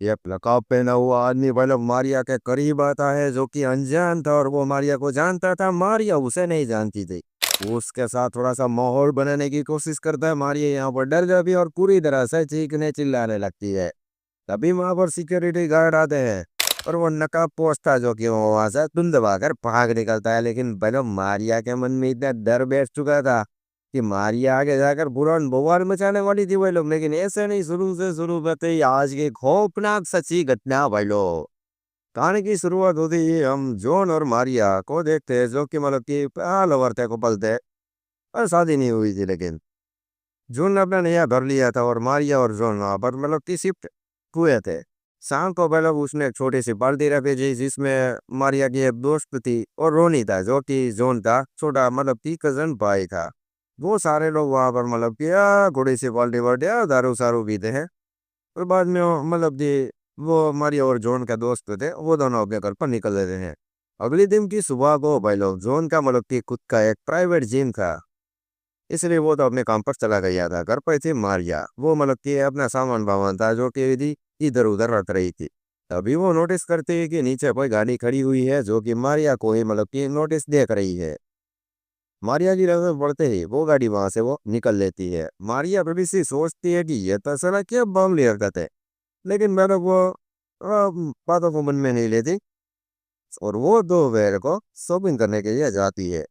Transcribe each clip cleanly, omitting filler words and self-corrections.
ये नकाब पहना हुआ आदमी मतलब मारिया के करीब आता है, जो कि अनजान था और वो मारिया को जानता था, मारिया उसे नहीं जानती थी। वो उसके साथ थोड़ा सा माहौल बनाने की कोशिश करता है। मारिया यहाँ पर डर जाती है और पूरी तरह से चीखने चिल्लाने लगती है। तभी वहां पर सिक्योरिटी गार्ड आते हैं और वो नकाब पोछता जो कि वो वहां से धुंध दबाकर भाग निकलता है। लेकिन भाई मारिया के मन में इतना डर बैठ चुका था कि मारिया आगे जाकर बुरा बवाल मचाने वाली थी भाई लोग। लेकिन ऐसे नहीं, शुरू से शुरू में ही आज की खौफनाक सच्ची घटना भाई लोग। कहानी की शुरुआत होती ही हम जॉन और मारिया को देखते हैं, जो कि मतलब कि लवर थे, कपल थे और शादी नहीं हुई थी। लेकिन जॉन ने अपना नया घर लिया था और मारिया और जॉन वहां पर मतलब कि शिफ्ट हुए थे। शाम को मतलब उसने एक छोटी सी पार्टी रखी थी, जिसमें मारिया की एक दोस्त थी और रोनी था, जो कि जॉन था छोटा मतलब कि कजन भाई था। वो सारे लोग वहां पर मतलब कि थोड़ी सी पार्टी वार्टी दारू सारू पीते हैं। और बाद में मतलब कि वो मारिया और जॉन का दोस्त थे, वो दोनों अपने घर पर निकल रहे हैं। अगले दिन की सुबह को भाई लोग जॉन का मतलब कि खुद का एक प्राइवेट जिम था, इसलिए वो तो अपने काम पर चला गया था। घर पर थी मारिया, वो मतलब कि अपना सामान वामान था जो कि यदि इधर उधर रख रही थी। तभी वो नोटिस करती है कि नीचे कोई गाड़ी खड़ी हुई है, जो कि मारिया को ही मतलब कि नोटिस देख रही है। मारिया की नजर पड़ते ही वो गाड़ी वहां से वो निकल लेती है। मारिया थोड़ी सी सोचती है कि ये तो साला क्या मामूली हरकत है, लेकिन मैंने वो बातों को मन में नहीं लेती और वो दोपहर को शॉपिंग करने के लिए जाती है।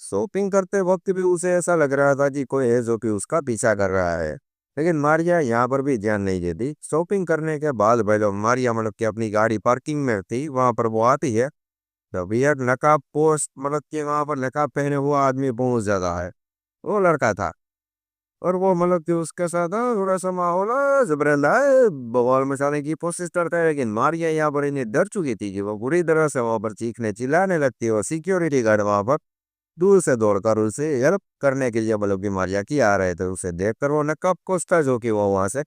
शॉपिंग करते वक्त भी उसे ऐसा लग रहा था कि कोई है जो कि उसका पीछा कर रहा है। लेकिन मारिया यहाँ पर भी ध्यान नहीं देती। शॉपिंग करने के बाद भाई लोग मारिया मतलब कि अपनी गाड़ी पार्किंग में थी, वहां पर वो आती है। तभी एक नकाब पोस्ट मतलब कि वहां पर नकाब पहने हुआ आदमी पहुंच जाता है। वो लड़का था और वो मतलब कि उसके साथ थोड़ा सा माहौल जबरदस्त है, बवाल मचाने की कोशिश करता है। लेकिन मारिया यहाँ पर इन्हें डर चुकी थी कि वो बुरी तरह से वहां पर चीखने चिल्लाने लगती है और सिक्योरिटी गार्ड वहां पर दूर से दौड़कर उसे हेल्प करने के लिए मतलब कि मारिया की आ रहे थे। उसे देखकर वो नकाब कोस्टा जो कि वो वहां से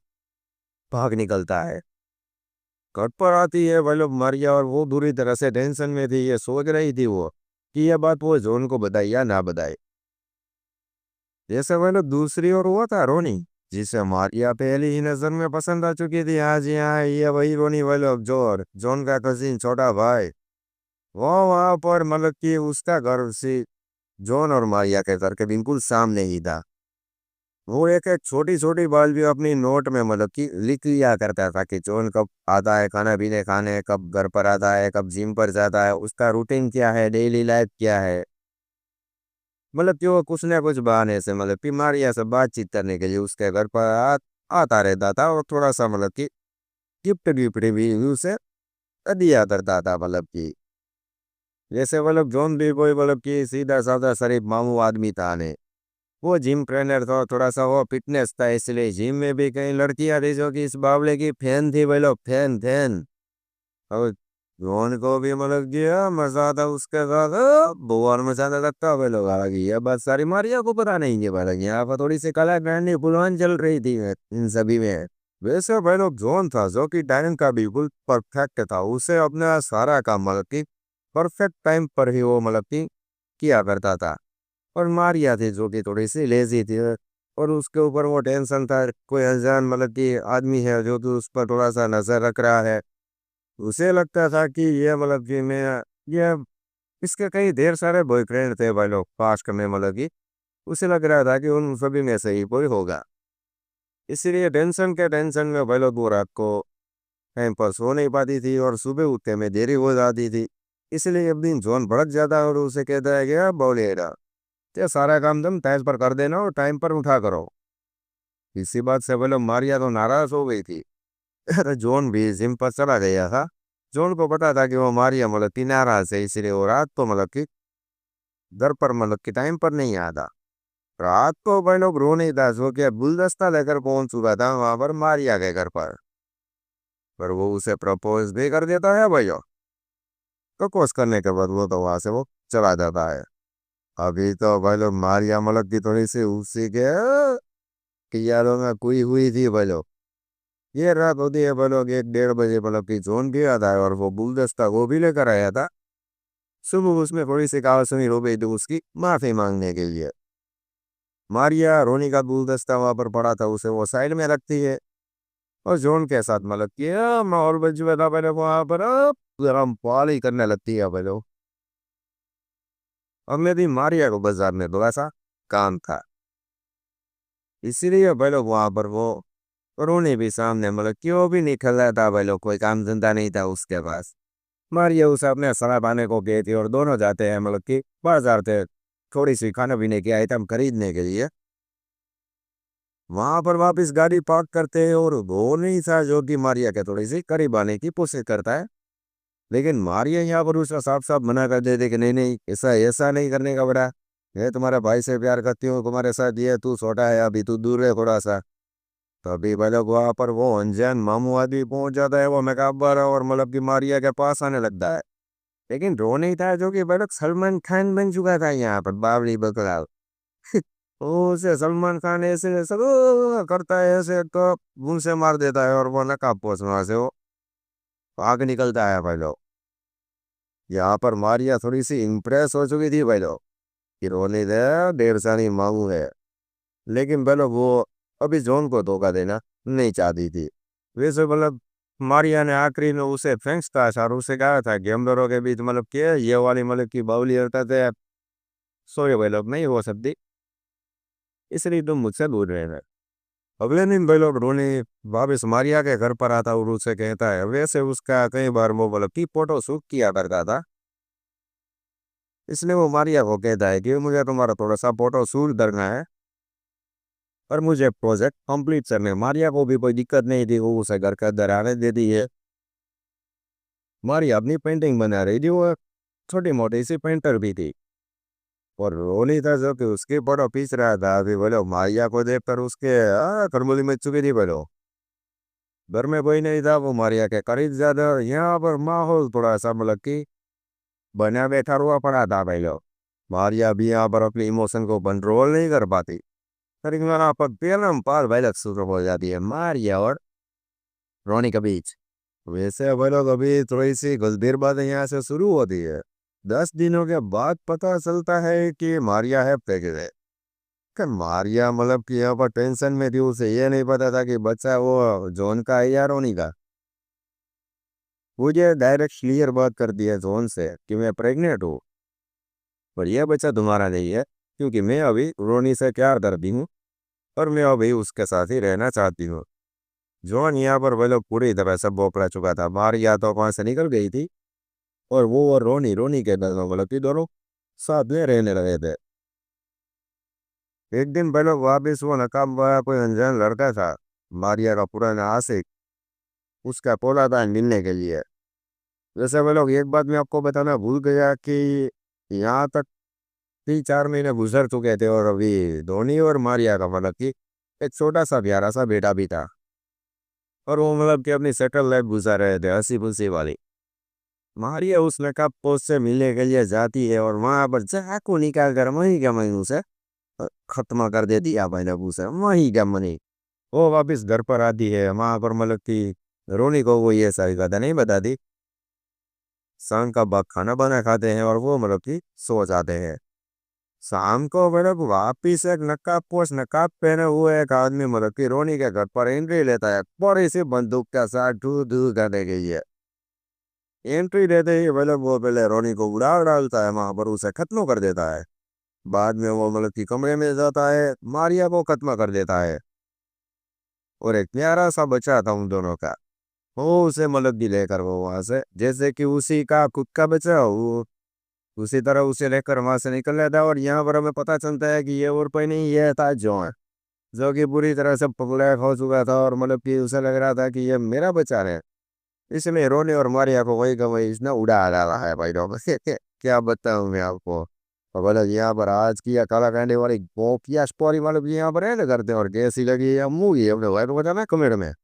भाग निकलता है। घर पर आती है मतलब मारिया और वो बुरी तरह से टेंशन में थी। ये सोच रही थी वो कि यह बात वो जॉन को बताए या ना बताए। जैसे मतलब दूसरी ओर हुआ था रोनी, जिसे मारिया पहली ही नजर में पसंद आ चुकी थी। हाँ जी हाँ, ये वही रोनी वालो जोर जॉन का कजिन छोटा भाई। वो वहां पर मतलब कि उसका घर से जॉन और मारिया के घर के बिल्कुल सामने ही था। वो एक एक छोटी छोटी बात भी अपनी नोट में मतलब कि लिख लिया करता था कि जॉन कब आता है खाना पीने खाने, कब घर पर आता है, कब जिम पर जाता है, उसका रूटीन क्या है, डेली लाइफ क्या है। मतलब कि वो कुछ ना कुछ बहाने से मतलब कि मारिया से बातचीत करने के लिए उसके घर पर आता रहता था और थोड़ा सा मतलब कि गिफ्ट गिफ्ट भी उसे दिया करता था। मतलब कि जैसे मतलब जॉन भी कोई मतलब कि सीधा साधा शरीफ मामू आदमी था ने। वो जिम ट्रेनर था, थोड़ा सा वो फिटनेस था, इसलिए जिम में भी कई लड़कियां थी जो कि इस बावले की फैन थी भाई लोग, फैन फैन। और जॉन को भी मतलब कि मजा आता उसके साथ, बहुत मजा आता लगता भाई लोग। हालांकि ये बात सारी मारिया को पता नहीं है, हालांकि यहाँ पर थोड़ी सी कला करनी बुलवान चल रही थी इन सभी में। वैसे भाई लोग जॉन था जो कि टाइम का बिल्कुल परफेक्ट था। उसे अपना सारा काम मतलब कि परफेक्ट टाइम पर ही वो मतलब कि किया करता था। और मारिया थी जो कि थोड़ी सी लेजी थी और उसके ऊपर वो टेंशन था, कोई अनजान मतलब कि आदमी है जो कि उस पर थोड़ा सा नजर रख रहा है। उसे लगता था कि ये मतलब कि मैं ये इसके कई ढेर सारे बॉयफ्रेंड थे भाई लोग पास्ट में, मतलब कि उसे लग रहा था कि उन सभी में से ही कोई होगा। इसलिए टेंशन में भाई लोग वो रात को टाइम पर सो नहीं पाती थी और सुबह उठने में देरी हो जाती थी। इसलिए एक दिन जॉन भड़क जाता है और उसे कहता है कि बोलेगा ये सारा काम तुम टाइम पर कर देना और टाइम पर उठा करो। इसी बात से बोलो मारिया तो नाराज हो गई थी। अरे जॉन भी जिम पर चला गया था। जॉन को पता था कि वो मारिया मतलब कि नाराज है, इसलिए वो रात को मतलब कि घर पर मतलब कि टाइम पर नहीं आता। रात को भाई लोग रो नहीं था, सो के गुलदस्ता लेकर पहुंच चुका था वहां पर मारिया के घर पर वो उसे प्रपोज भी कर देता है भैया। प्रपोज करने के बाद वो तो वहां से वो चला जाता है। अभी तो भाई लोग मारिया मतलब की थोड़ी सी उसी के कि यारों में कोई हुई थी भाई लोग। ये रात होती है भाई लोग 1-1:30 बजे, मतलब कि जोन भी आता है और वो गुलदस्ता वो भी लेकर आया था। सुबह उसमें थोड़ी सी कहासुनी हो गई थी उसकी माफी मांगने के लिए। मारिया रोनी का गुलदस्ता वहां पर पड़ा था, उसे वो साइड में रखती है और जोन के साथ मतलब कि माहौल बन चुका था पहले वहां पर। अब गरम पाली करने लगती है पहले। अगले दिन मारिया को बाजार में थोड़ा सा काम था, इसीलिए भाई लोग वहां पर वो रोनी भी सामने मतलब क्यों भी निकल रहा था भाई लोग, कोई काम धंधा नहीं था उसके पास। मारिया उसे अपने सलाह पाने को गई थी और दोनों जाते हैं मतलब कि बाजार थे थोड़ी सी खाने पीने की आइटम खरीदने के लिए। वहां पर वापस गाड़ी पार्क करते हैं और वो नहीं था जो कि मारिया के थोड़ी सी करीब आने की कोशिश करता है। लेकिन मारिया यहाँ पर उसका साफ साफ मना कर देते कि नहीं नहीं, ऐसा ऐसा नहीं करने का बड़ा। मैं तुम्हारे भाई से प्यार करती हूँ, तुम्हारे साथ ये तू छोटा है अभी, तू दूर है थोड़ा सा। तभी भाई लोग वहां पर वो अनजान मामू आदमी पहुंच जाता है वो नकाबर और मतलब कि मारिया के पास आने लगता है। लेकिन रो नहीं था जो कि भाई लोग सलमान खान बन चुका था यहाँ पर बावली बकरा। ओ उसे सलमान खान ऐसे सब करता है ऐसे तो मुंह से मार देता है और वो नकाब पोष वहां से वो आग निकलता है भाई लोग। यहाँ पर मारिया थोड़ी सी इम्प्रेस हो चुकी थी भाई लोग कि रोनी दे डेढ़ साली मामू है। लेकिन भाई लोग वो अभी जॉन को धोखा देना नहीं चाहती थी। वैसे मतलब मारिया ने आखिरी में उसे थैंक्स कहा था और उसे कहा था कि हम दोनों के बीच मतलब कि ये वाली मतलब की बावली हरकत है सॉरी भाई लोग नहीं हो सकती, इसलिए तुम मुझसे दूर रहना। अगले दिन भाई लोग रोनी वापस मारिया के घर पर आता और उसे कहता है वैसे उसका कई बार वो मतलब की फोटो शूट किया करता था, इसलिए वो मारिया को कहता है कि मुझे तुम्हारा थोड़ा सा फोटो शूट करना है और मुझे प्रोजेक्ट कंप्लीट करने हैं। मारिया को भी कोई दिक्कत नहीं थी, वो उसे घर का अंदर आने देती है। मारिया अपनी पेंटिंग बना रही थी, वो छोटी मोटी सी पेंटर भी थी और रोनी था जो कि उसकी फोटो खींच रहा था। अभी बोलो मारिया को देखकर उसके खरबूली में चुकी थी बोलो। घर में कोई नहीं था, वो मारिया के करीब ज्यादा यहाँ पर माहौल थोड़ा सा मतलब कि बना बैठा हुआ पड़ा था भाई लोग। मारिया भी यहाँ पर अपने इमोशन को कंट्रोल नहीं कर पाती। लेकिन वहाँ पर पेलम पार भाई लोग शुरू हो जाती है मारिया और रोनी के बीच। वैसे भाई लोग अभी थोड़ी सी गंभीर बात यहाँ से शुरू होती है। 10 दिनों के बाद पता चलता है कि मारिया है प्रेग्नेंट। कि मारिया मतलब कि यहाँ पर टेंशन में थी, उसे ये नहीं पता था कि बच्चा वो जॉन का है या रोनी का। मुझे डायरेक्ट क्लियर बात कर दिया जॉन से कि मैं प्रेग्नेंट हूँ और यह बच्चा तुम्हारा नहीं है, क्योंकि मैं अभी रोनी से प्यार करती हूँ और मैं अभी उसके साथ ही रहना चाहती हूँ। जॉन यहाँ पर वो लोग पूरी तरह से बौखला चुका था। मारिया तो वहां से निकल गई थी और वो और रोनी रोनी के दोनों मतलब कि दोनों साथ में रहने लगे थे। एक दिन पहले वापिस वो नकाब वाला कोई अनजान लड़का था, मारिया का पुराना आशिक, उसका बोला था मिलने के लिए। वैसे वो लोग एक बात मैं आपको बताना भूल गया कि यहाँ तक 3-4 महीने गुजर चुके थे और अभी धोनी और मारिया का मतलब कि एक छोटा सा प्यारा सा बेटा भी था और वो मतलब कि अपनी सेटल लाइफ गुजार रहे थे हंसी खुशी वाली। मारिया उस नकाब पोस्ट से मिलने के लिए जाती है और वहां पर चाकू निकाल कर वहीं का वहीं उसे खत्म कर देती है भाई ने उसे वहीं का मनी। वो वापस घर पर आती है, वहां पर मतलब कि रोनी को वो ये सारी बातें नहीं बताती। शाम का बाद खाना बना खाते हैं और वो मतलब कि सो जाते हैं। शाम को मतलब वापिस एक नकाब पहने हुए एक आदमी मतलब कि रोनी के घर पर एंट्री लेता है बड़ी सी बंदूक के साथ ढू ढू करने के लिए। एंट्री लेते ही मतलब वो पहले रोनी को उड़ा डालता है, वहां पर उसे खत्म कर देता है। बाद में वो मतलब कि कमरे में जाता है, मारिया को खत्म कर देता है और एक प्यारा सा बच्चा था उन दोनों का, वो उसे मतलब कि लेकर वो वहां से जैसे कि उसी का खुद का बच्चा हो, वो उसी तरह उसे लेकर वहां से निकल रहा था। और यहाँ पर हमें पता चलता है कि ये और कोई नहीं, ये था जॉन, जो कि पूरी तरह से पगला हो चुका था और मतलब कि उसे लग रहा था कि ये मेरा बच्चा है। इसलिए रोने और मारिया को वही का वही इसने उड़ा डाला है भाई लोग। क्या बताऊं मैं आपको। और बोला यहाँ पर आज की या काला कांडे वाली गोपिया स्टोरी मतलब यहाँ पर ऐड करते हैं और कैसी लगी या मूवी है अपने भाई को बताना कमेंट में।